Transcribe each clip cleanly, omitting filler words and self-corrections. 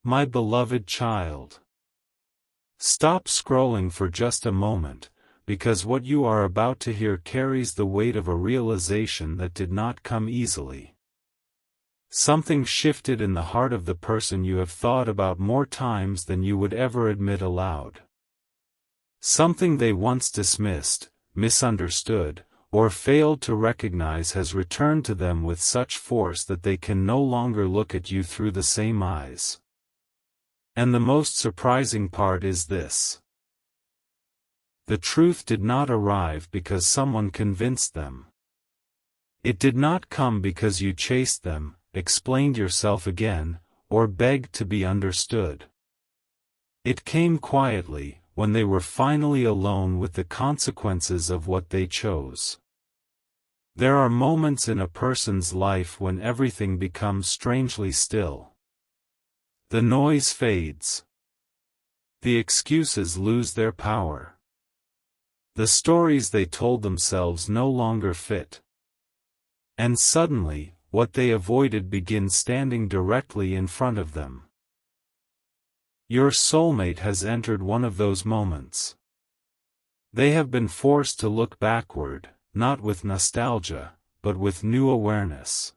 My beloved child. Stop scrolling for just a moment, because what you are about to hear carries the weight of a realization that did not come easily. Something shifted in the heart of the person you have thought about more times than you would ever admit aloud. Something they once dismissed, misunderstood, or failed to recognize has returned to them with such force that they can no longer look at you through the same eyes. And the most surprising part is this. The truth did not arrive because someone convinced them. It did not come because you chased them, explained yourself again, or begged to be understood. It came quietly, when they were finally alone with the consequences of what they chose. There are moments in a person's life when everything becomes strangely still. The noise fades. The excuses lose their power. The stories they told themselves no longer fit. And suddenly, what they avoided begins standing directly in front of them. Your soulmate has entered one of those moments. They have been forced to look backward, not with nostalgia, but with new awareness.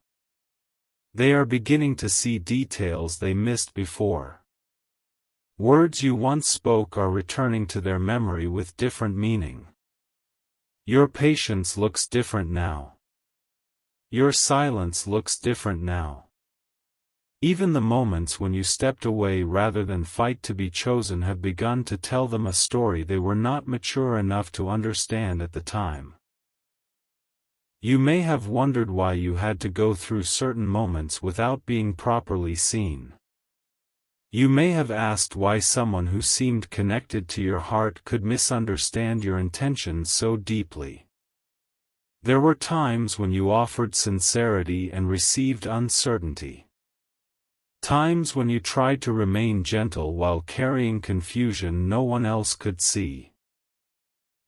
They are beginning to see details they missed before. Words you once spoke are returning to their memory with different meaning. Your patience looks different now. Your silence looks different now. Even the moments when you stepped away rather than fight to be chosen have begun to tell them a story they were not mature enough to understand at the time. You may have wondered why you had to go through certain moments without being properly seen. You may have asked why someone who seemed connected to your heart could misunderstand your intentions so deeply. There were times when you offered sincerity and received uncertainty. Times when you tried to remain gentle while carrying confusion no one else could see.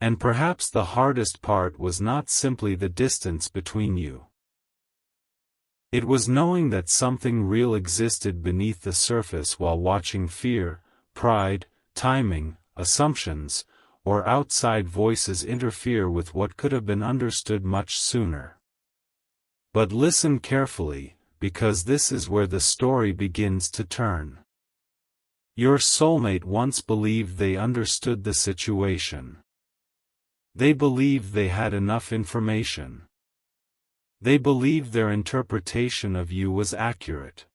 And perhaps the hardest part was not simply the distance between you. It was knowing that something real existed beneath the surface while watching fear, pride, timing, assumptions, or outside voices interfere with what could have been understood much sooner. But listen carefully, because this is where the story begins to turn. Your soulmate once believed they understood the situation. They believed they had enough information. They believed their interpretation of you was accurate.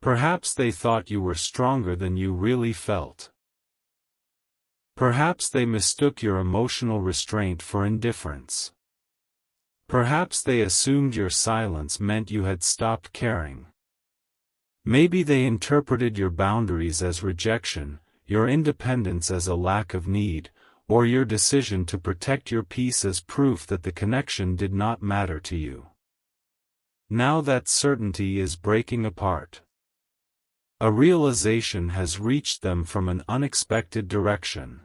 Perhaps they thought you were stronger than you really felt. Perhaps they mistook your emotional restraint for indifference. Perhaps they assumed your silence meant you had stopped caring. Maybe they interpreted your boundaries as rejection, your independence as a lack of need, or your decision to protect your peace as proof that the connection did not matter to you. Now that certainty is breaking apart. A realization has reached them from an unexpected direction.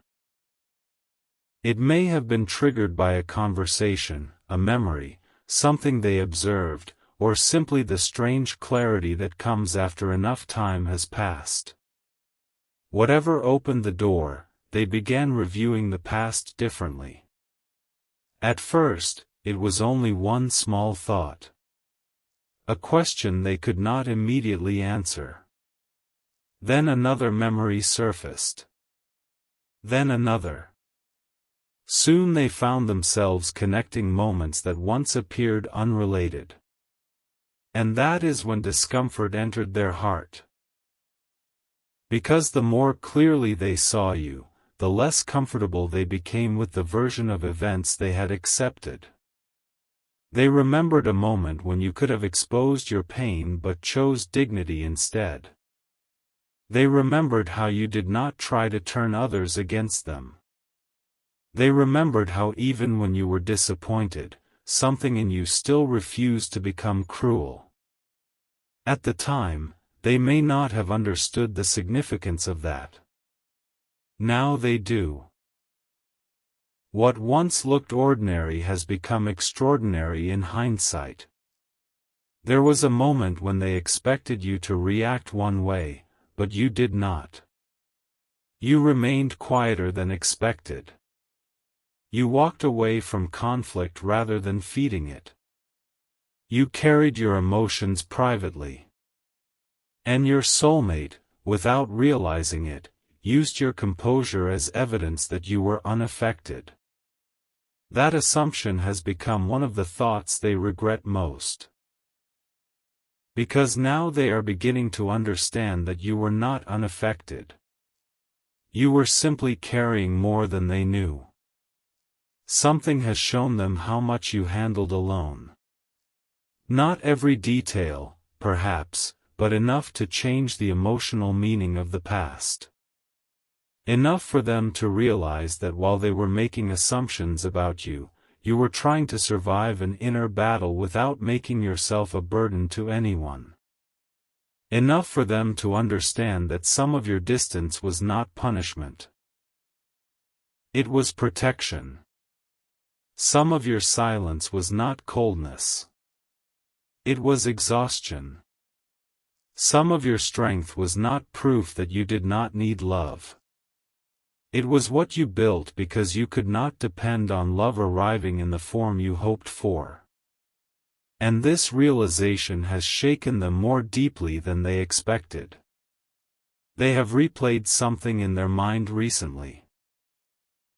It may have been triggered by a conversation, a memory, something they observed, or simply the strange clarity that comes after enough time has passed. Whatever opened the door, they began reviewing the past differently. At first, it was only one small thought. A question they could not immediately answer. Then another memory surfaced. Then another. Soon they found themselves connecting moments that once appeared unrelated. And that is when discomfort entered their heart. Because the more clearly they saw you, the less comfortable they became with the version of events they had accepted. They remembered a moment when you could have exposed your pain but chose dignity instead. They remembered how you did not try to turn others against them. They remembered how even when you were disappointed, something in you still refused to become cruel. At the time, they may not have understood the significance of that. Now they do. What once looked ordinary has become extraordinary in hindsight. There was a moment when they expected you to react one way, but you did not. You remained quieter than expected. You walked away from conflict rather than feeding it. You carried your emotions privately. And your soulmate, without realizing it, used your composure as evidence that you were unaffected. That assumption has become one of the thoughts they regret most. Because now they are beginning to understand that you were not unaffected. You were simply carrying more than they knew. Something has shown them how much you handled alone. Not every detail, perhaps, but enough to change the emotional meaning of the past. Enough for them to realize that while they were making assumptions about you, you were trying to survive an inner battle without making yourself a burden to anyone. Enough for them to understand that some of your distance was not punishment. It was protection. Some of your silence was not coldness. It was exhaustion. Some of your strength was not proof that you did not need love. It was what you built because you could not depend on love arriving in the form you hoped for. And this realization has shaken them more deeply than they expected. They have replayed something in their mind recently.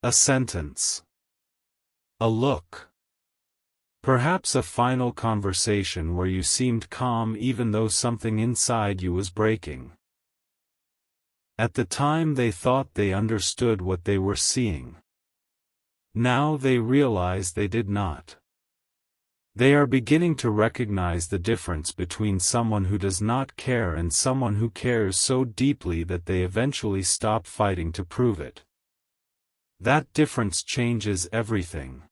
A sentence. A look. Perhaps a final conversation where you seemed calm even though something inside you was breaking. At the time they thought they understood what they were seeing. Now they realize they did not. They are beginning to recognize the difference between someone who does not care and someone who cares so deeply that they eventually stop fighting to prove it. That difference changes everything.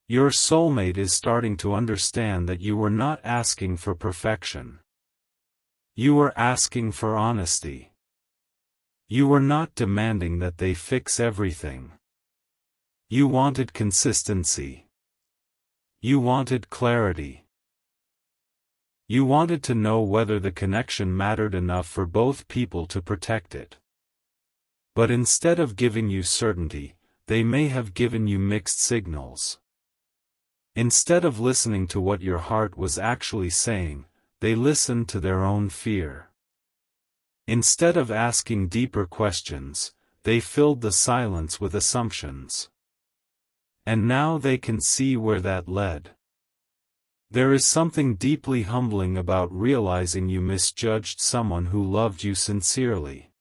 Your soulmate is starting to understand that you were not asking for perfection. You were asking for honesty. You were not demanding that they fix everything. You wanted consistency. You wanted clarity. You wanted to know whether the connection mattered enough for both people to protect it. But instead of giving you certainty, they may have given you mixed signals. Instead of listening to what your heart was actually saying, they listened to their own fear. Instead of asking deeper questions, they filled the silence with assumptions. And now they can see where that led. There is something deeply humbling about realizing you misjudged someone who loved you sincerely.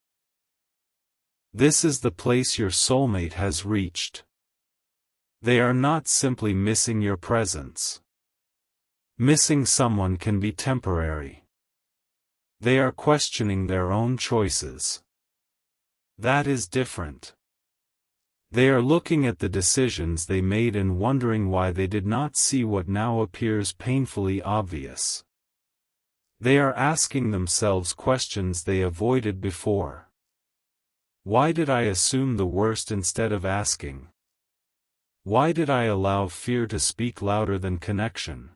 This is the place your soulmate has reached. They are not simply missing your presence. Missing someone can be temporary. They are questioning their own choices. That is different. They are looking at the decisions they made and wondering why they did not see what now appears painfully obvious. They are asking themselves questions they avoided before. Why did I assume the worst instead of asking? Why did I allow fear to speak louder than connection?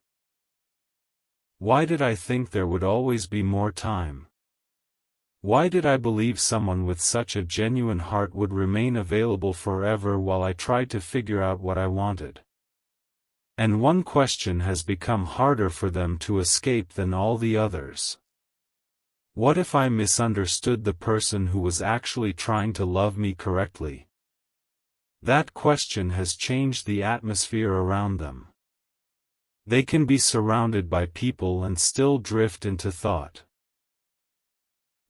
Why did I think there would always be more time? Why did I believe someone with such a genuine heart would remain available forever while I tried to figure out what I wanted? And one question has become harder for them to escape than all the others. What if I misunderstood the person who was actually trying to love me correctly? That question has changed the atmosphere around them. They can be surrounded by people and still drift into thought.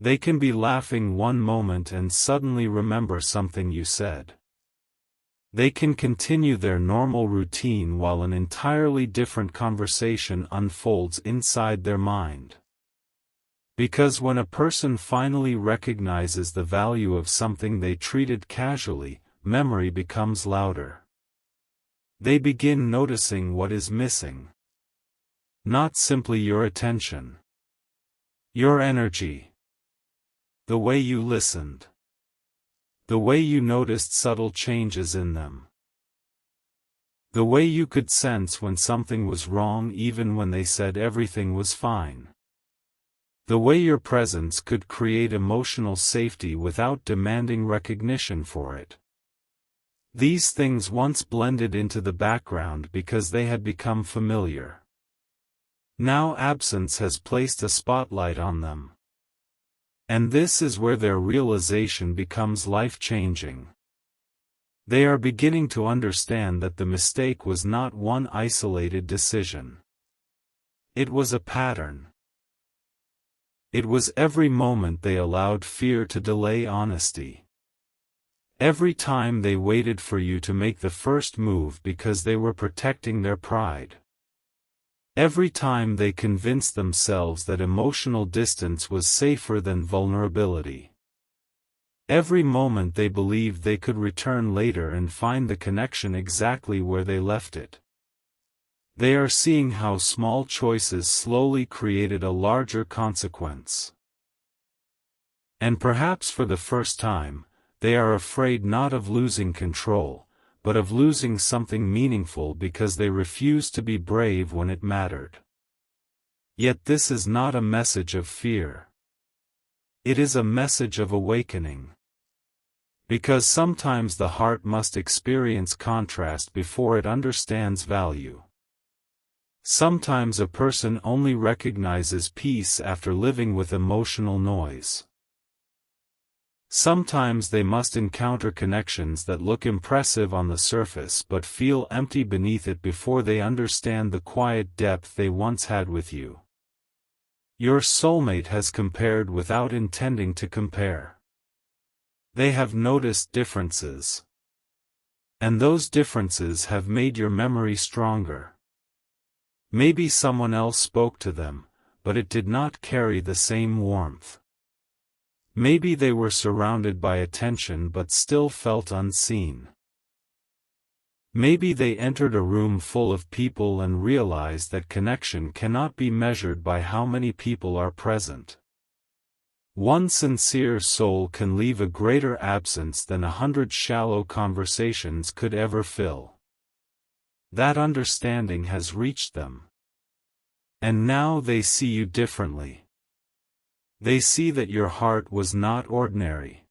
They can be laughing one moment and suddenly remember something you said. They can continue their normal routine while an entirely different conversation unfolds inside their mind. Because when a person finally recognizes the value of something they treated casually, memory becomes louder. They begin noticing what is missing. Not simply your attention. Your energy. The way you listened. The way you noticed subtle changes in them. The way you could sense when something was wrong even when they said everything was fine. The way your presence could create emotional safety without demanding recognition for it. These things once blended into the background because they had become familiar. Now absence has placed a spotlight on them. And this is where their realization becomes life-changing. They are beginning to understand that the mistake was not one isolated decision. It was a pattern. It was every moment they allowed fear to delay honesty. Every time they waited for you to make the first move because they were protecting their pride. Every time they convinced themselves that emotional distance was safer than vulnerability. Every moment they believed they could return later and find the connection exactly where they left it. They are seeing how small choices slowly created a larger consequence. And perhaps for the first time, they are afraid not of losing control, but of losing something meaningful because they refused to be brave when it mattered. Yet this is not a message of fear. It is a message of awakening. Because sometimes the heart must experience contrast before it understands value. Sometimes a person only recognizes peace after living with emotional noise. Sometimes they must encounter connections that look impressive on the surface but feel empty beneath it before they understand the quiet depth they once had with you. Your soulmate has compared without intending to compare. They have noticed differences. And those differences have made your memory stronger. Maybe someone else spoke to them, but it did not carry the same warmth. Maybe they were surrounded by attention but still felt unseen. Maybe they entered a room full of people and realized that connection cannot be measured by how many people are present. One sincere soul can leave a greater absence than 100 shallow conversations could ever fill. That understanding has reached them. And now they see you differently. They see that your heart was not ordinary.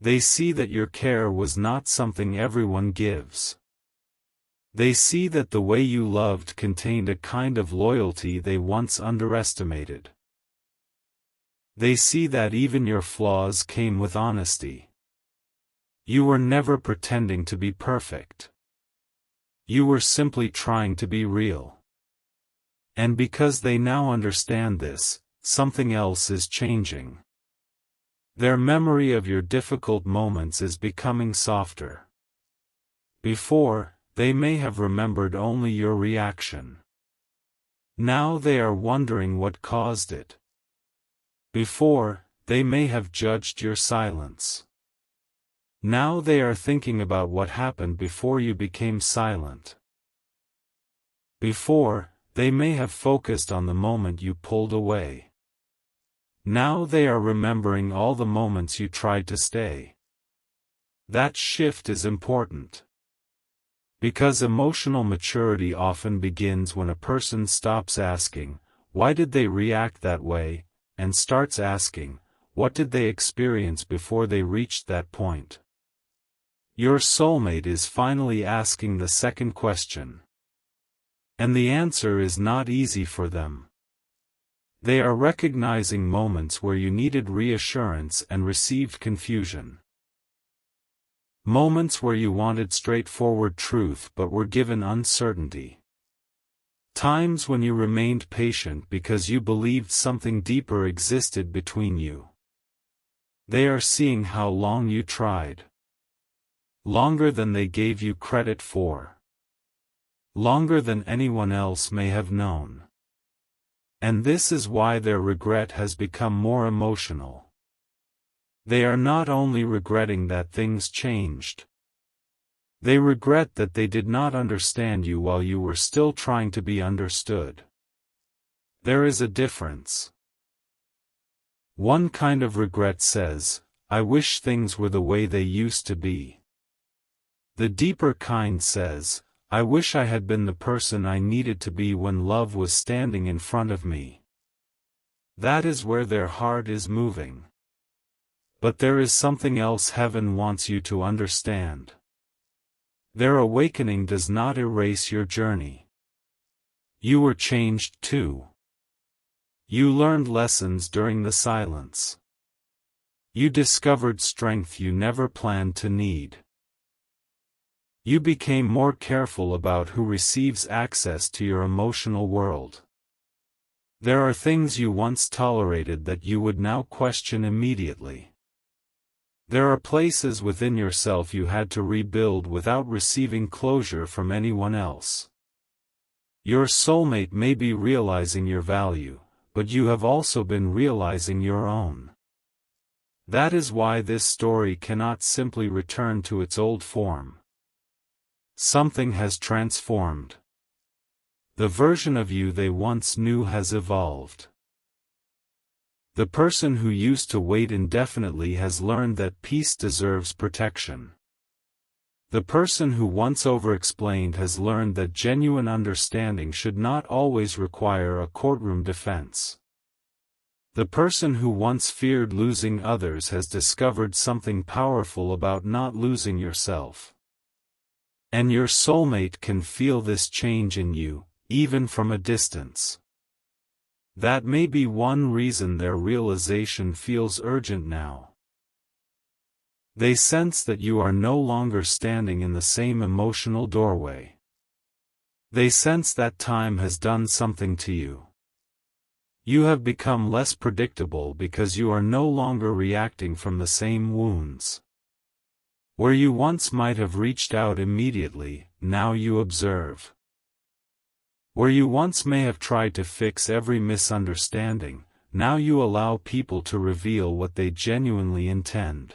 They see that your care was not something everyone gives. They see that the way you loved contained a kind of loyalty they once underestimated. They see that even your flaws came with honesty. You were never pretending to be perfect. You were simply trying to be real. And because they now understand this, something else is changing. Their memory of your difficult moments is becoming softer. Before, they may have remembered only your reaction. Now they are wondering what caused it. Before, they may have judged your silence. Now they are thinking about what happened before you became silent. Before, they may have focused on the moment you pulled away. Now they are remembering all the moments you tried to stay. That shift is important. Because emotional maturity often begins when a person stops asking, "Why did they react that way?" and starts asking, "What did they experience before they reached that point?" Your soulmate is finally asking the second question. And the answer is not easy for them. They are recognizing moments where you needed reassurance and received confusion. Moments where you wanted straightforward truth but were given uncertainty. Times when you remained patient because you believed something deeper existed between you. They are seeing how long you tried. Longer than they gave you credit for. Longer than anyone else may have known. And this is why their regret has become more emotional. They are not only regretting that things changed. They regret that they did not understand you while you were still trying to be understood. There is a difference. One kind of regret says, "I wish things were the way they used to be." The deeper kind says, "I wish I had been the person I needed to be when love was standing in front of me." That is where their heart is moving. But there is something else heaven wants you to understand. Their awakening does not erase your journey. You were changed too. You learned lessons during the silence. You discovered strength you never planned to need. You became more careful about who receives access to your emotional world. There are things you once tolerated that you would now question immediately. There are places within yourself you had to rebuild without receiving closure from anyone else. Your soulmate may be realizing your value, but you have also been realizing your own. That is why this story cannot simply return to its old form. Something has transformed. The version of you they once knew has evolved. The person who used to wait indefinitely has learned that peace deserves protection. The person who once over-explained has learned that genuine understanding should not always require a courtroom defense. The person who once feared losing others has discovered something powerful about not losing yourself. And your soulmate can feel this change in you, even from a distance. That may be one reason their realization feels urgent now. They sense that you are no longer standing in the same emotional doorway. They sense that time has done something to you. You have become less predictable because you are no longer reacting from the same wounds. Where you once might have reached out immediately, now you observe. Where you once may have tried to fix every misunderstanding, now you allow people to reveal what they genuinely intend.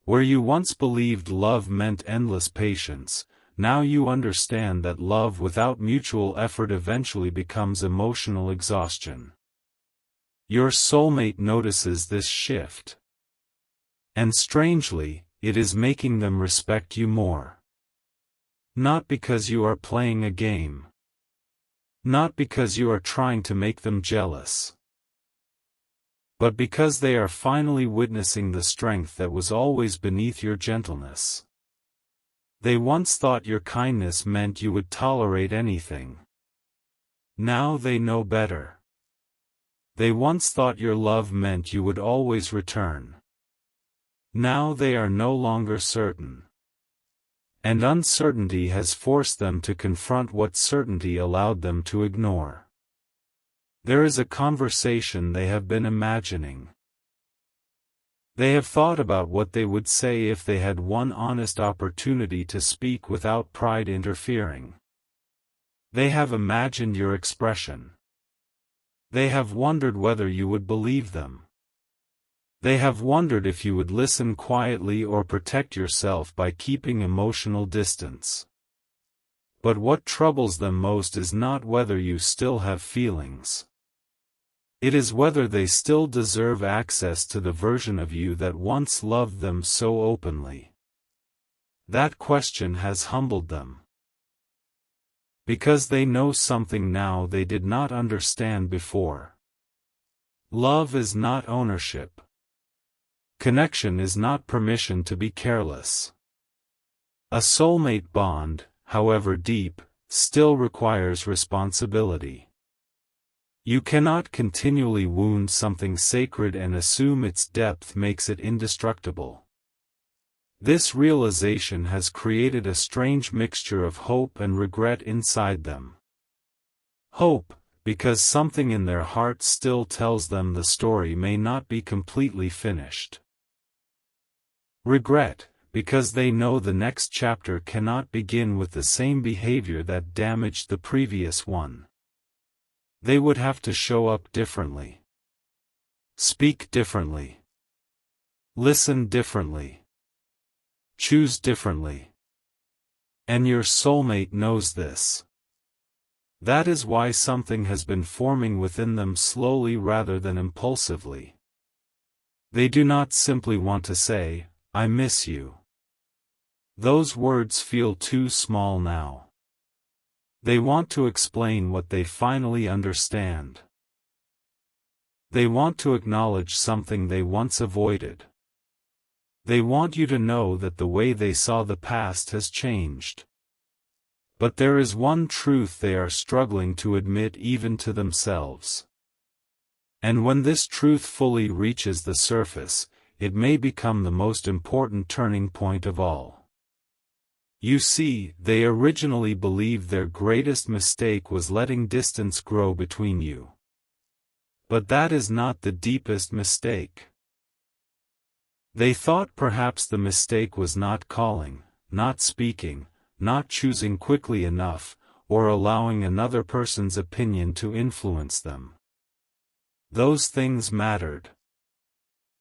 Where you once believed love meant endless patience, now you understand that love without mutual effort eventually becomes emotional exhaustion. Your soulmate notices this shift. And strangely, it is making them respect you more. Not because you are playing a game. Not because you are trying to make them jealous. But because they are finally witnessing the strength that was always beneath your gentleness. They once thought your kindness meant you would tolerate anything. Now they know better. They once thought your love meant you would always return. Now they are no longer certain. And uncertainty has forced them to confront what certainty allowed them to ignore. There is a conversation they have been imagining. They have thought about what they would say if they had one honest opportunity to speak without pride interfering. They have imagined your expression. They have wondered whether you would believe them. They have wondered if you would listen quietly or protect yourself by keeping emotional distance. But what troubles them most is not whether you still have feelings. It is whether they still deserve access to the version of you that once loved them so openly. That question has humbled them. Because they know something now they did not understand before. Love is not ownership. Connection is not permission to be careless. A soulmate bond, however deep, still requires responsibility. You cannot continually wound something sacred and assume its depth makes it indestructible. This realization has created a strange mixture of hope and regret inside them. Hope, because something in their heart still tells them the story may not be completely finished. Regret, because they know the next chapter cannot begin with the same behavior that damaged the previous one. They would have to show up differently. Speak differently. Listen differently. Choose differently. And your soulmate knows this. That is why something has been forming within them slowly rather than impulsively. They do not simply want to say, "I miss you." Those words feel too small now. They want to explain what they finally understand. They want to acknowledge something they once avoided. They want you to know that the way they saw the past has changed. But there is one truth they are struggling to admit even to themselves. And when this truth fully reaches the surface, it may become the most important turning point of all. You see, they originally believed their greatest mistake was letting distance grow between you. But that is not the deepest mistake. They thought perhaps the mistake was not calling, not speaking, not choosing quickly enough, or allowing another person's opinion to influence them. Those things mattered.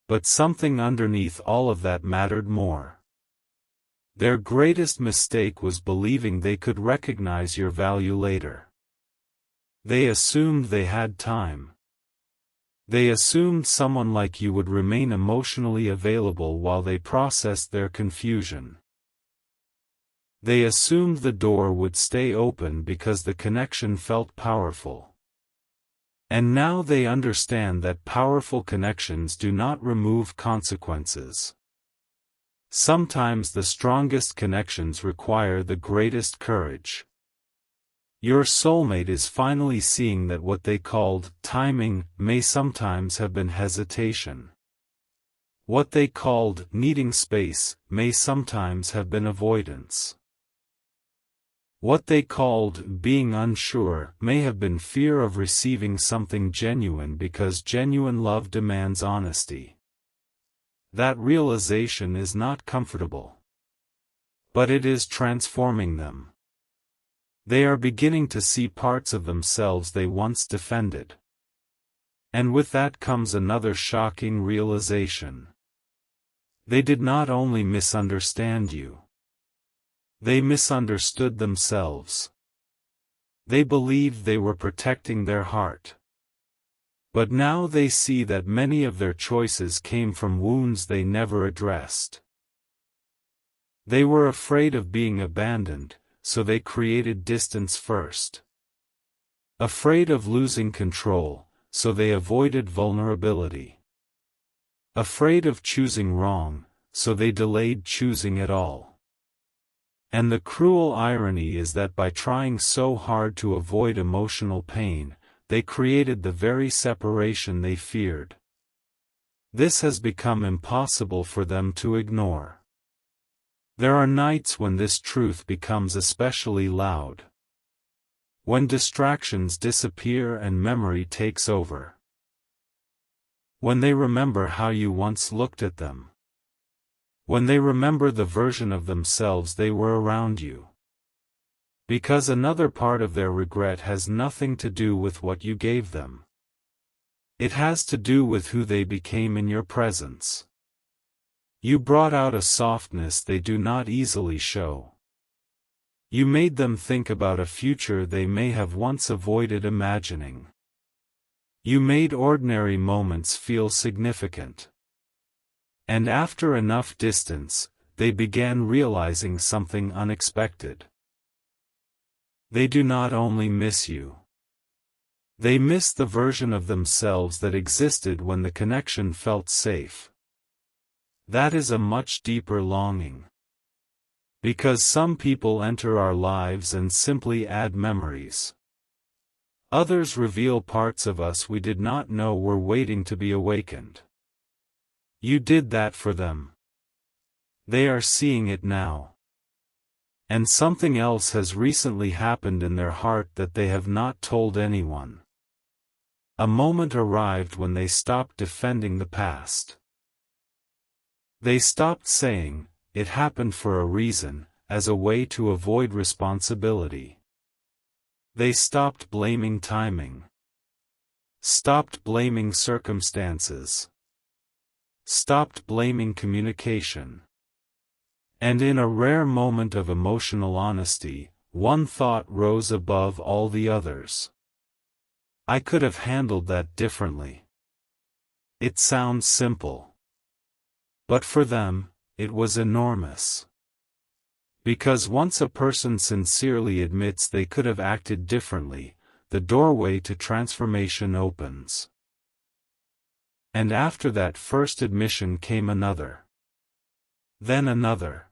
But something underneath all of that mattered more. Their greatest mistake was believing they could recognize your value later. They assumed they had time. They assumed someone like you would remain emotionally available while they processed their confusion. They assumed the door would stay open because the connection felt powerful. And now they understand that powerful connections do not remove consequences. Sometimes the strongest connections require the greatest courage. Your soulmate is finally seeing that what they called timing may sometimes have been hesitation. What they called needing space may sometimes have been avoidance. What they called being unsure may have been fear of receiving something genuine because genuine love demands honesty. That realization is not comfortable. But it is transforming them. They are beginning to see parts of themselves they once defended. And with that comes another shocking realization. They did not only misunderstand you. They misunderstood themselves. They believed they were protecting their heart. But now they see that many of their choices came from wounds they never addressed. They were afraid of being abandoned, so they created distance first. Afraid of losing control, so they avoided vulnerability. Afraid of choosing wrong, so they delayed choosing at all. And the cruel irony is that by trying so hard to avoid emotional pain, they created the very separation they feared. This has become impossible for them to ignore. There are nights when this truth becomes especially loud. When distractions disappear and memory takes over. When they remember how you once looked at them. When they remember the version of themselves they were around you. Because another part of their regret has nothing to do with what you gave them. It has to do with who they became in your presence. You brought out a softness they do not easily show. You made them think about a future they may have once avoided imagining. You made ordinary moments feel significant. And after enough distance, they began realizing something unexpected. They do not only miss you. They miss the version of themselves that existed when the connection felt safe. That is a much deeper longing. Because some people enter our lives and simply add memories. Others reveal parts of us we did not know were waiting to be awakened. You did that for them. They are seeing it now. And something else has recently happened in their heart that they have not told anyone. A moment arrived when they stopped defending the past. They stopped saying, "It happened for a reason," as a way to avoid responsibility. They stopped blaming timing. Stopped blaming circumstances. Stopped blaming communication. And in a rare moment of emotional honesty, one thought rose above all the others. I could have handled that differently. It sounds simple. But for them, it was enormous. Because once a person sincerely admits they could have acted differently, the doorway to transformation opens. And after that first admission came another. Then another.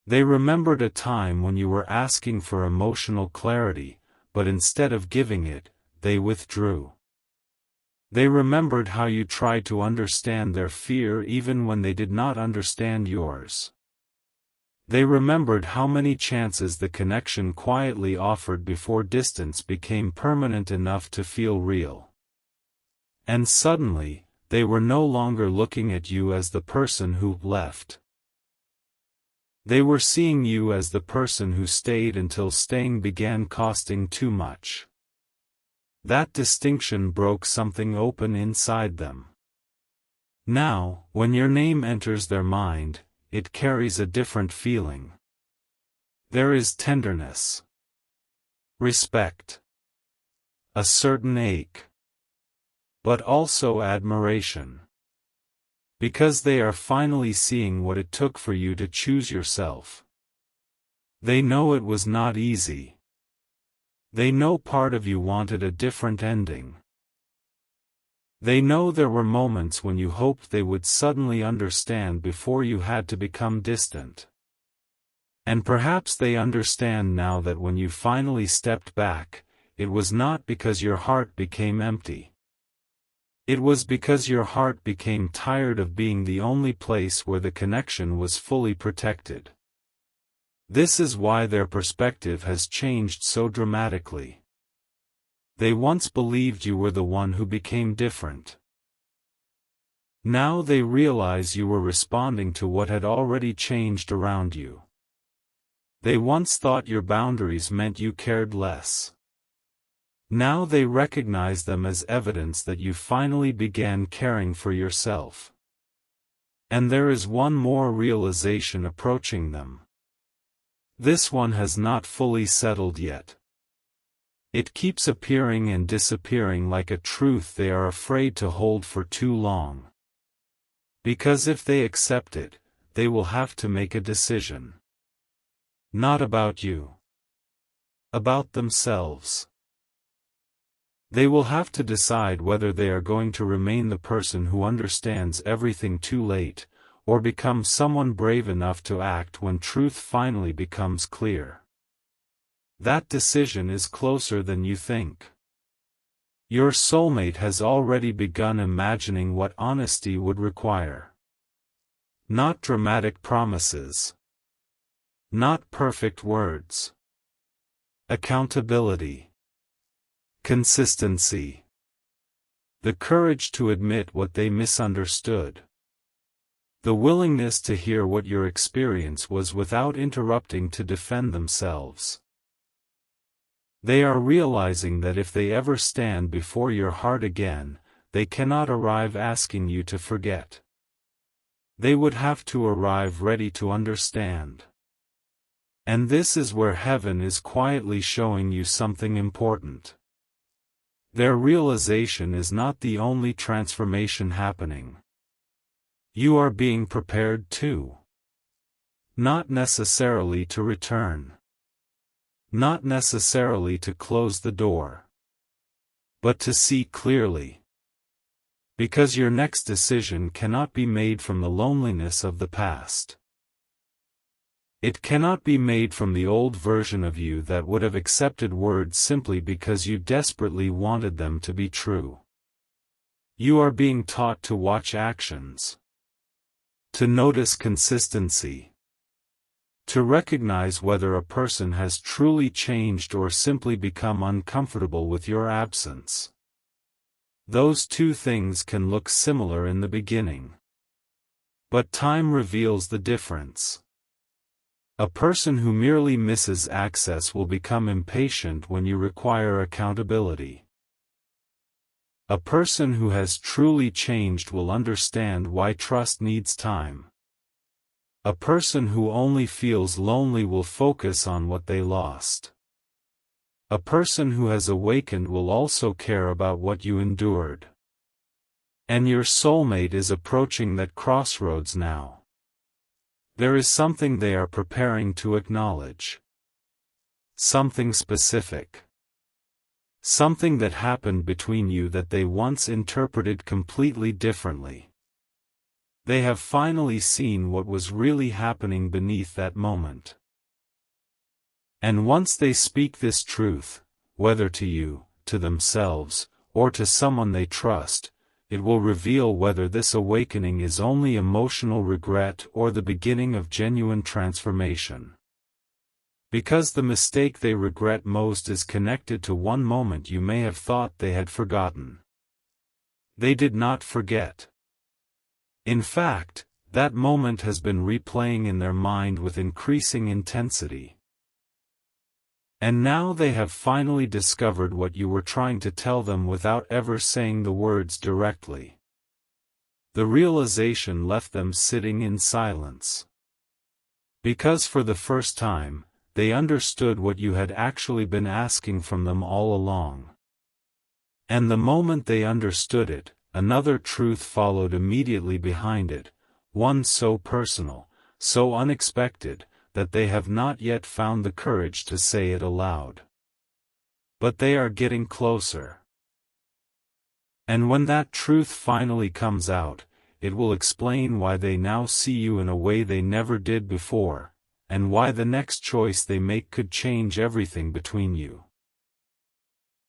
They remembered a time when you were asking for emotional clarity, but instead of giving it, they withdrew. They remembered how you tried to understand their fear even when they did not understand yours. They remembered how many chances the connection quietly offered before distance became permanent enough to feel real. And suddenly, they were no longer looking at you as the person who left. They were seeing you as the person who stayed until staying began costing too much. That distinction broke something open inside them. Now, when your name enters their mind, it carries a different feeling. There is tenderness, respect, a certain ache, but also admiration. Because they are finally seeing what it took for you to choose yourself. They know it was not easy. They know part of you wanted a different ending. They know there were moments when you hoped they would suddenly understand before you had to become distant. And perhaps they understand now that when you finally stepped back, it was not because your heart became empty. It was because your heart became tired of being the only place where the connection was fully protected. This is why their perspective has changed so dramatically. They once believed you were the one who became different. Now they realize you were responding to what had already changed around you. They once thought your boundaries meant you cared less. Now they recognize them as evidence that you finally began caring for yourself. And there is one more realization approaching them. This one has not fully settled yet. It keeps appearing and disappearing like a truth they are afraid to hold for too long. Because if they accept it, they will have to make a decision. Not about you. About themselves. They will have to decide whether they are going to remain the person who understands everything too late, or become someone brave enough to act when truth finally becomes clear. That decision is closer than you think. Your soulmate has already begun imagining what honesty would require. Not dramatic promises. Not perfect words. Accountability. Consistency. The courage to admit what they misunderstood. The willingness to hear what your experience was without interrupting to defend themselves. They are realizing that if they ever stand before your heart again, they cannot arrive asking you to forget. They would have to arrive ready to understand. And this is where heaven is quietly showing you something important. Their realization is not the only transformation happening. You are being prepared too. Not necessarily to return. Not necessarily to close the door. But to see clearly. Because your next decision cannot be made from the loneliness of the past. It cannot be made from the old version of you that would have accepted words simply because you desperately wanted them to be true. You are being taught to watch actions. To notice consistency. To recognize whether a person has truly changed or simply become uncomfortable with your absence. Those two things can look similar in the beginning. But time reveals the difference. A person who merely misses access will become impatient when you require accountability. A person who has truly changed will understand why trust needs time. A person who only feels lonely will focus on what they lost. A person who has awakened will also care about what you endured. And your soulmate is approaching that crossroads now. There is something they are preparing to acknowledge. Something specific. Something that happened between you that they once interpreted completely differently. They have finally seen what was really happening beneath that moment. And once they speak this truth, whether to you, to themselves, or to someone they trust, it will reveal whether this awakening is only emotional regret or the beginning of genuine transformation. Because the mistake they regret most is connected to one moment you may have thought they had forgotten. They did not forget. In fact, that moment has been replaying in their mind with increasing intensity. And now they have finally discovered what you were trying to tell them without ever saying the words directly. The realization left them sitting in silence. Because for the first time, they understood what you had actually been asking from them all along. And the moment they understood it, another truth followed immediately behind it, one so personal, so unexpected, that they have not yet found the courage to say it aloud. But they are getting closer. And when that truth finally comes out, it will explain why they now see you in a way they never did before, and why the next choice they make could change everything between you.